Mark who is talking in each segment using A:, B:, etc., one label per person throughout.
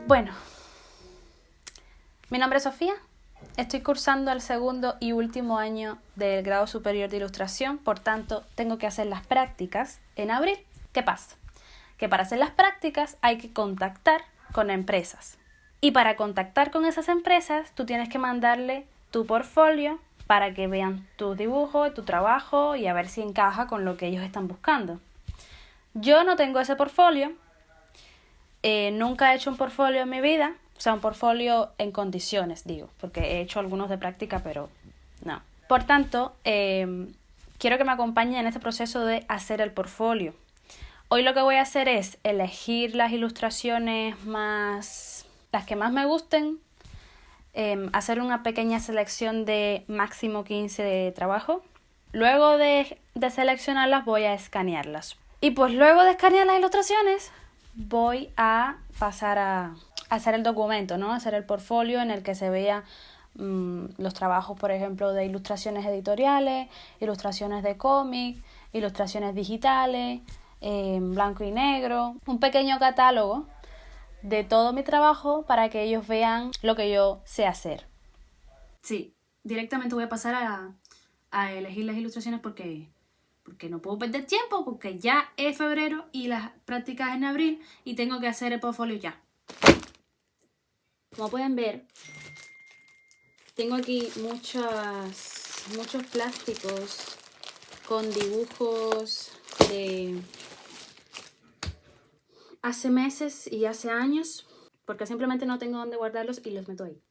A: Bueno, mi nombre es Sofía, estoy cursando el segundo y último año del grado superior de ilustración, por tanto tengo que hacer las prácticas en abril. ¿Qué pasa? Que para hacer las prácticas hay que contactar con empresas. Y para contactar con esas empresas tú tienes que mandarle tu portfolio para que vean tus dibujos, tu trabajo y a ver si encaja con lo que ellos están buscando. Yo no tengo ese portfolio. Nunca he hecho un portfolio en mi vida, o sea, un portfolio en condiciones, digo, porque he hecho algunos de práctica, pero no. Por tanto, quiero que me acompañen en este proceso de hacer el portfolio. Hoy lo que voy a hacer es elegir las ilustraciones las que más me gusten, hacer una pequeña selección de máximo 15 de trabajo. Luego de seleccionarlas voy a escanearlas. Y pues luego de escanear las ilustraciones voy a pasar a hacer el documento, ¿no? Hacer el portfolio en el que se vea los trabajos, por ejemplo, de ilustraciones editoriales, ilustraciones de cómic, ilustraciones digitales, blanco y negro, un pequeño catálogo de todo mi trabajo para que ellos vean lo que yo sé hacer. Sí, directamente voy a pasar a elegir las ilustraciones porque no puedo perder tiempo, porque ya es febrero y las prácticas en abril y tengo que hacer el portfolio ya. Como pueden ver, tengo aquí muchos plásticos con dibujos de hace meses y hace años, porque simplemente no tengo dónde guardarlos y los meto ahí.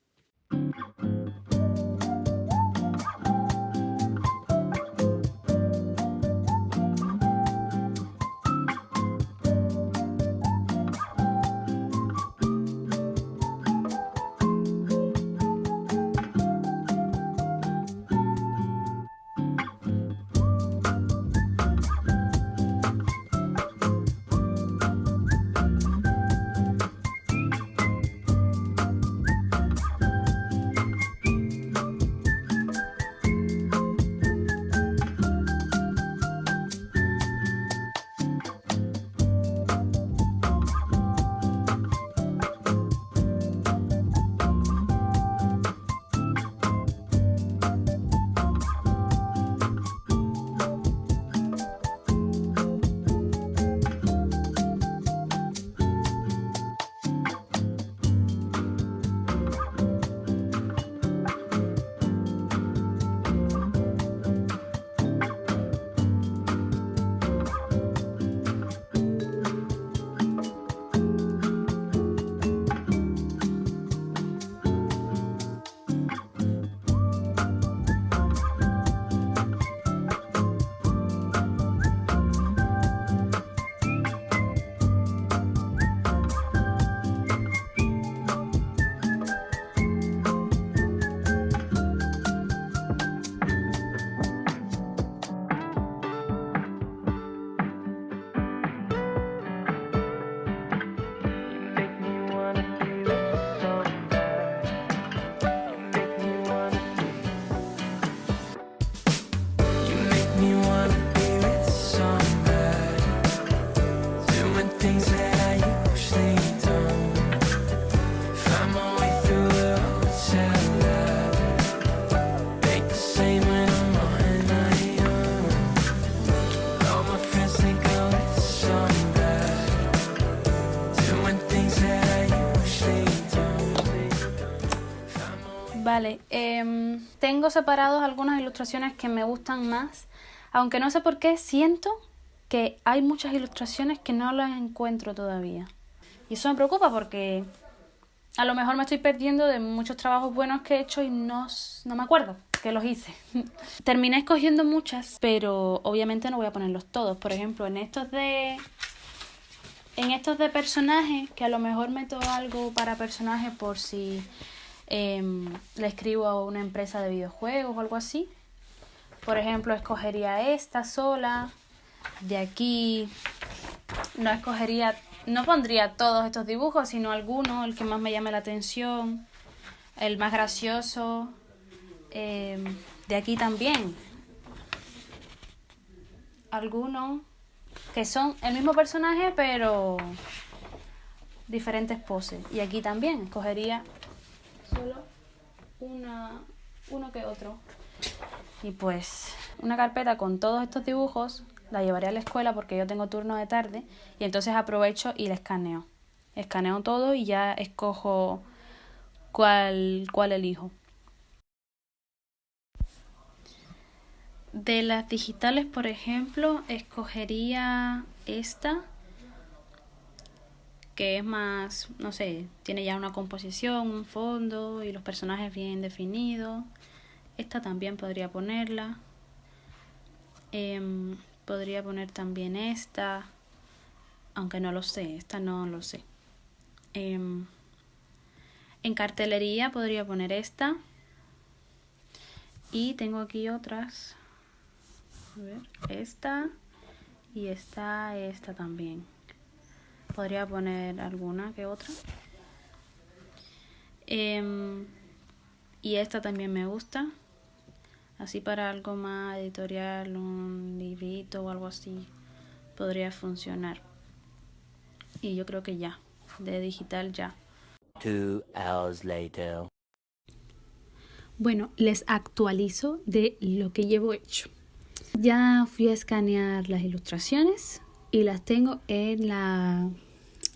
A: Vale, tengo separados algunas ilustraciones que me gustan más, aunque no sé por qué siento que hay muchas ilustraciones que no las encuentro todavía. Y eso me preocupa porque a lo mejor me estoy perdiendo de muchos trabajos buenos que he hecho y no me acuerdo que los hice. Terminé escogiendo muchas, pero obviamente no voy a ponerlos todos. Por ejemplo, en estos de personajes, que a lo mejor meto algo para personajes por si le escribo a una empresa de videojuegos o algo así. Por ejemplo, escogería esta sola. De aquí no pondría todos estos dibujos, sino alguno, el que más me llame la atención, el más gracioso, De aquí también. Algunos que son el mismo personaje pero diferentes poses. Y aquí también escogería solo uno que otro. Y pues una carpeta con todos estos dibujos la llevaré a la escuela porque yo tengo turno de tarde y entonces aprovecho y la escaneo. Escaneo todo y ya escojo cuál elijo. De las digitales, por ejemplo, escogería esta, que es más, no sé, tiene ya una composición, un fondo y los personajes bien definidos. Esta también podría ponerla. Podría poner también esta, aunque no lo sé, esta no lo sé. En cartelería podría poner esta. Y tengo aquí otras. A ver, esta y esta también. Podría poner alguna que otra. Y esta también me gusta. Así para algo más editorial, un librito o algo así, podría funcionar. Y yo creo que ya, de digital ya.
B: 2 hours later.
A: Bueno, les actualizo de lo que llevo hecho. Ya fui a escanear las ilustraciones y las tengo en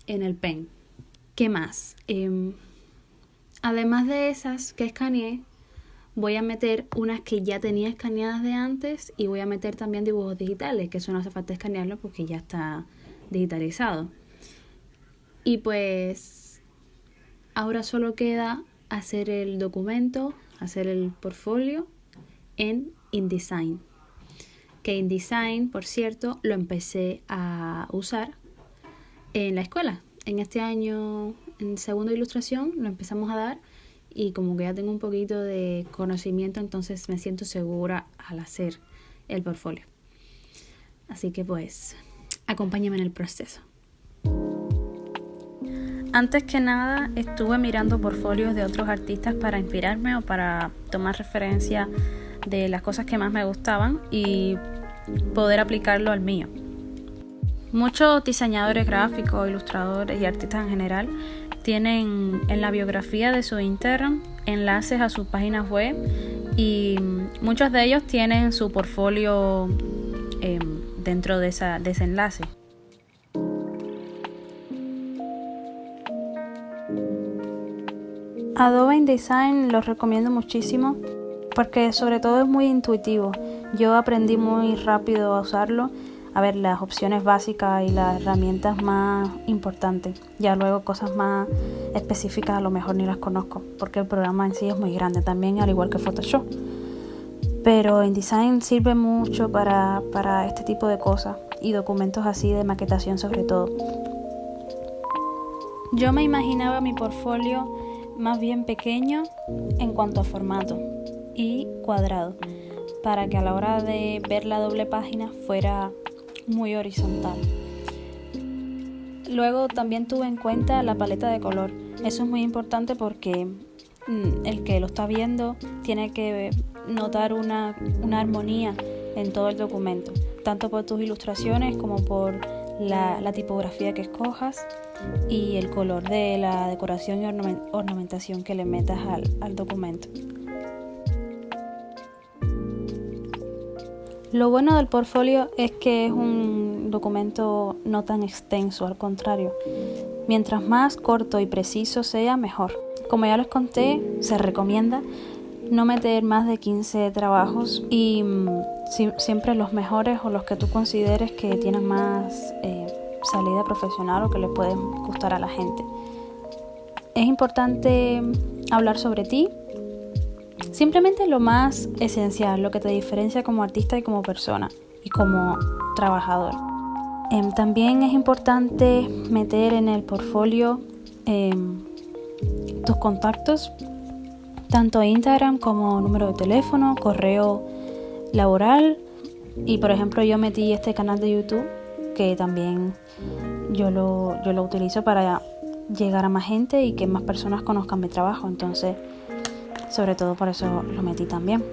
A: el pen. ¿Qué más? Además de esas que escaneé, voy a meter unas que ya tenía escaneadas de antes y voy a meter también dibujos digitales, que eso no hace falta escanearlo porque ya está digitalizado. Y pues ahora solo queda hacer el documento, hacer el portfolio en InDesign. Que InDesign, por cierto, lo empecé a usar en la escuela. En este año, en segundo de ilustración, lo empezamos a dar y como que ya tengo un poquito de conocimiento, entonces me siento segura al hacer el portfolio. Así que pues, acompáñame en el proceso. Antes que nada, estuve mirando portfolios de otros artistas para inspirarme o para tomar referencia de las cosas que más me gustaban y poder aplicarlo al mío. Muchos diseñadores gráficos, ilustradores y artistas en general tienen en la biografía de su Instagram enlaces a sus páginas web y muchos de ellos tienen su portfolio dentro de ese enlace. Adobe InDesign los recomiendo muchísimo porque sobre todo es muy intuitivo. Yo aprendí muy rápido a usarlo, a ver las opciones básicas y las herramientas más importantes. Ya luego cosas más específicas a lo mejor ni las conozco porque el programa en sí es muy grande también, al igual que Photoshop. Pero InDesign sirve mucho para este tipo de cosas y documentos así de maquetación sobre todo. Yo me imaginaba mi portfolio más bien pequeño en cuanto a formato y cuadrado, para que a la hora de ver la doble página fuera muy horizontal. Luego también tuve en cuenta la paleta de color. Eso es muy importante porque el que lo está viendo tiene que notar una armonía en todo el documento, tanto por tus ilustraciones como por la tipografía que escojas y el color de la decoración y ornamentación que le metas al documento. Lo bueno del portfolio es que es un documento no tan extenso, al contrario. Mientras más corto y preciso sea, mejor. Como ya les conté, se recomienda no meter más de 15 trabajos y siempre los mejores o los que tú consideres que tienen más salida profesional o que le pueden gustar a la gente. Es importante hablar sobre ti, simplemente lo más esencial, lo que te diferencia como artista y como persona y como trabajador. También es importante meter en el portfolio tus contactos, tanto Instagram como número de teléfono, correo laboral. Y por ejemplo yo metí este canal de YouTube que también yo lo utilizo para llegar a más gente y que más personas conozcan mi trabajo. Entonces Sobre todo por eso lo metí también.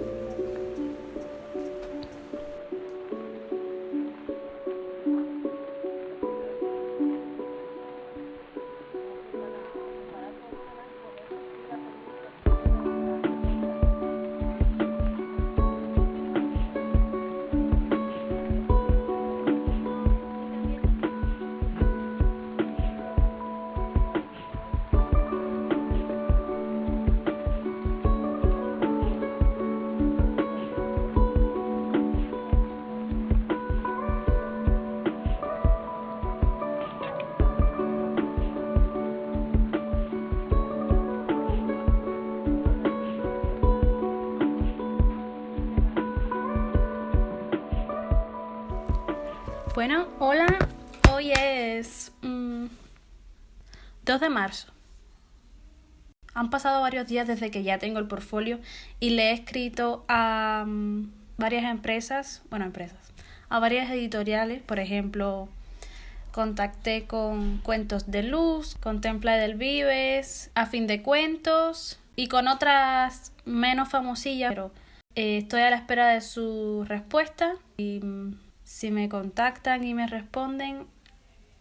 A: Bueno, hola, hoy es 2 de marzo. Han pasado varios días desde que ya tengo el portfolio y le he escrito a varias empresas, a varias editoriales. Por ejemplo, contacté con Cuentos de Luz, Contempla del Vives, A Fin de Cuentos y con otras menos famosillas, pero estoy a la espera de su respuesta y si me contactan y me responden,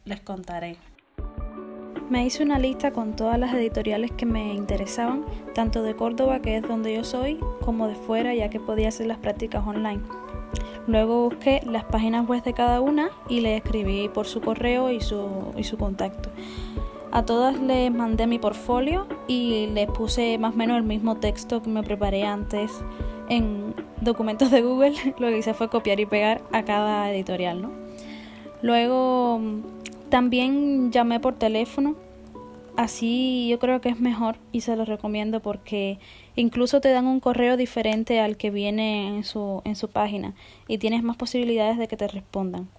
A: les contaré. Me hice una lista con todas las editoriales que me interesaban, tanto de Córdoba, que es donde yo soy, como de fuera, ya que podía hacer las prácticas online. Luego busqué las páginas web de cada una y les escribí por su correo y su contacto. A todas les mandé mi portfolio y les puse más o menos el mismo texto que me preparé antes en documentos de Google. Lo que hice fue copiar y pegar a cada editorial, ¿no? Luego también llamé por teléfono. Así yo creo que es mejor y se los recomiendo porque incluso te dan un correo diferente al que viene en su página y tienes más posibilidades de que te respondan.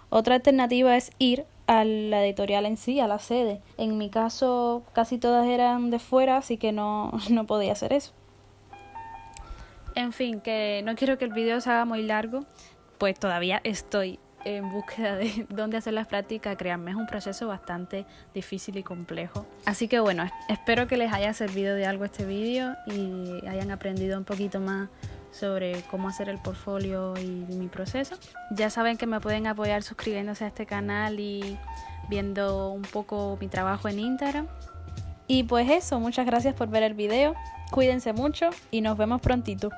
A: Otra alternativa es ir a la editorial en sí, a la sede. En mi caso casi todas eran de fuera, así que no podía hacer eso. En fin, que no quiero que el video se haga muy largo, pues todavía estoy en búsqueda de dónde hacer las prácticas. Créanme, es un proceso bastante difícil y complejo. Así que bueno, espero que les haya servido de algo este vídeo y hayan aprendido un poquito más sobre cómo hacer el portfolio y mi proceso. Ya saben que me pueden apoyar suscribiéndose a este canal y viendo un poco mi trabajo en Instagram. Y pues eso, muchas gracias por ver el video. Cuídense mucho y nos vemos prontito.